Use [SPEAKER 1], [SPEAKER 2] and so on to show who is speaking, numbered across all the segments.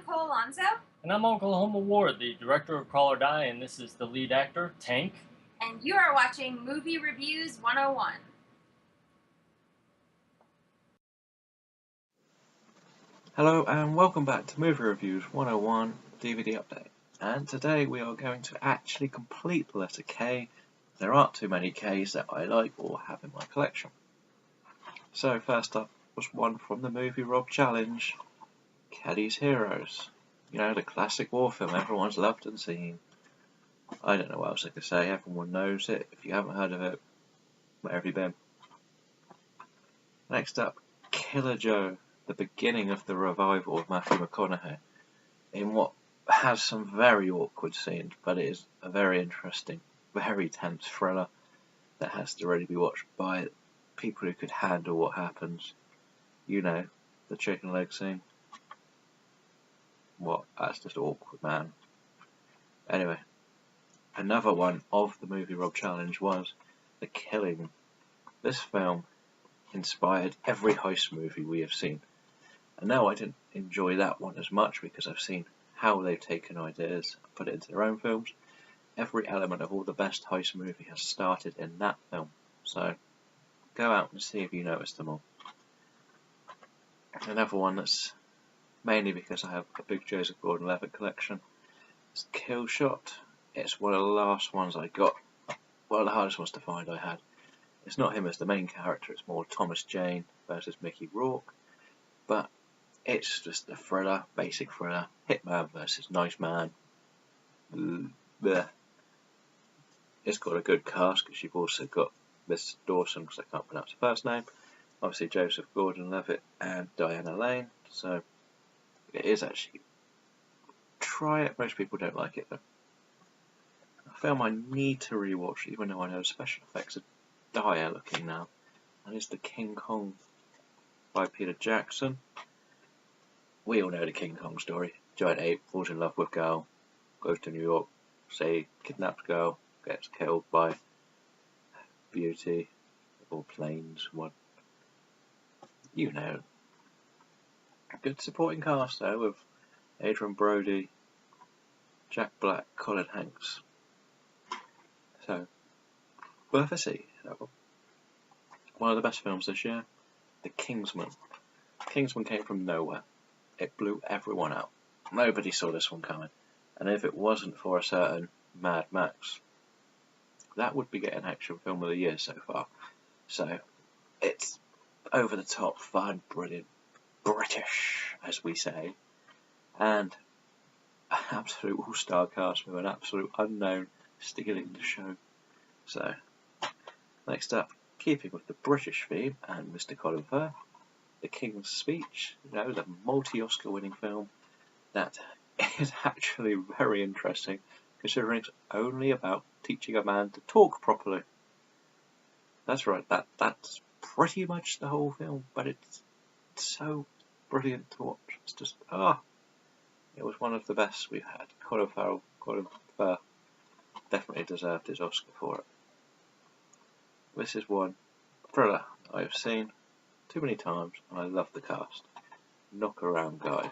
[SPEAKER 1] Nicole Alonso.
[SPEAKER 2] And I'm Oklahoma Ward, the director of Call or Die, and this is the lead actor, Tank.
[SPEAKER 1] And you are watching Movie Reviews 101.
[SPEAKER 3] Hello and welcome back to Movie Reviews 101 DVD Update. And today we are going to actually complete the letter K. There aren't too many Ks that I like or have in my collection. So first up was one from the Movie Rob Challenge, Kelly's Heroes. You know, the classic war film everyone's loved and seen. I don't know what else I could say, everyone knows it. If you haven't heard of it, where have you been? Next up, Killer Joe, the beginning of the revival of Matthew McConaughey, in what has some very awkward scenes, but it is a very interesting, very tense thriller that has to really be watched by people who could handle what happens. You know, the chicken leg scene. What? That's just awkward, man. Anyway, another one of the Movie Rob Challenge was The Killing. This film inspired every heist movie we have seen. And no, I didn't enjoy that one as much because I've seen how they've taken ideas and put it into their own films. Every element of all the best heist movie has started in that film. So go out and see if you notice them all. Another one that's mainly because I have a big Joseph Gordon-Levitt collection is Kill Shot. It's one of the last ones I got. One of the hardest ones to find I had. It's not him as the main character, it's more Thomas Jane versus Mickey Rourke. But it's just a thriller, basic thriller. Hitman versus Nice Man. It's got a good cast because you've also got Miss Dawson, because I can't pronounce her first name. Obviously Joseph Gordon-Levitt and Diana Lane. So it is actually. Try it. Most people don't like it though. A film I need to rewatch, even though I know special effects are dire looking now, and it's the King Kong by Peter Jackson. We all know the King Kong story. Giant ape falls in love with girl, goes to New York, say kidnaps girl, gets killed by Beauty or Planes one. You know. Good supporting cast though with Adrian Brody, Jack Black, Colin Hanks. So worth a see. One of the best films this year, The Kingsman. Kingsman came from nowhere. It blew everyone out. Nobody saw this one coming. And if it wasn't for a certain Mad Max, that would be getting action film of the year so far. So it's over the top, fun, brilliant, British, as we say, and an absolute all-star cast with an absolute unknown stealing the show. So next up, keeping with the British theme and Mr. Colin Firth, The King's Speech, you know, the multi-Oscar winning film that is actually very interesting considering it's only about teaching a man to talk properly. That's right, that's pretty much the whole film, but it's so brilliant to watch. It's just, it was one of the best we've had. Colin Firth definitely deserved his Oscar for it. This is one thriller I've seen too many times, and I love the cast. Knock Around Guys.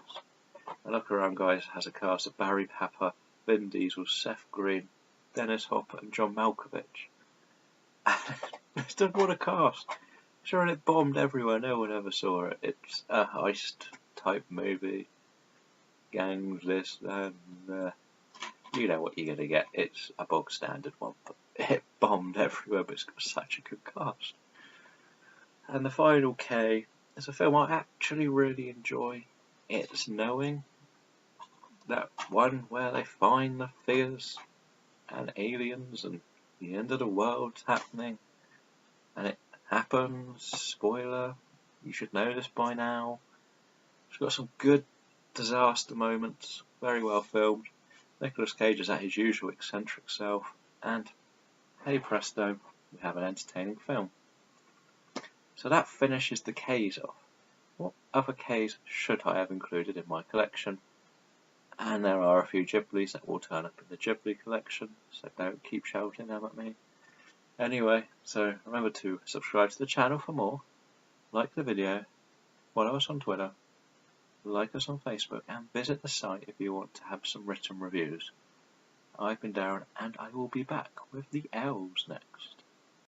[SPEAKER 3] And Knock Around Guys has a cast of Barry Pepper, Vin Diesel, Seth Green, Dennis Hopper, and John Malkovich. What a cast! Sure, and it bombed everywhere. No one ever saw it. It's a heist type movie. Gangs, this, and you know what you're gonna get. It's a bog standard one, but it bombed everywhere. But it's got such a good cast. And the final K is a film I actually really enjoy. It's Knowing. That one where they find the figures and aliens and the end of the world's happening. And it happens. Spoiler. You should know this by now. It's got some good disaster moments. Very well filmed. Nicolas Cage is at his usual eccentric self. And hey presto, we have an entertaining film. So that finishes the Ks off. What other Ks should I have included in my collection? And there are a few Ghiblis that will turn up in the Ghibli collection, so don't keep shouting them at me. Anyway, so remember to subscribe to the channel for more, like the video, follow us on Twitter, like us on Facebook, and visit the site if you want to have some written reviews. I've been Darren, and I will be back with the elves next.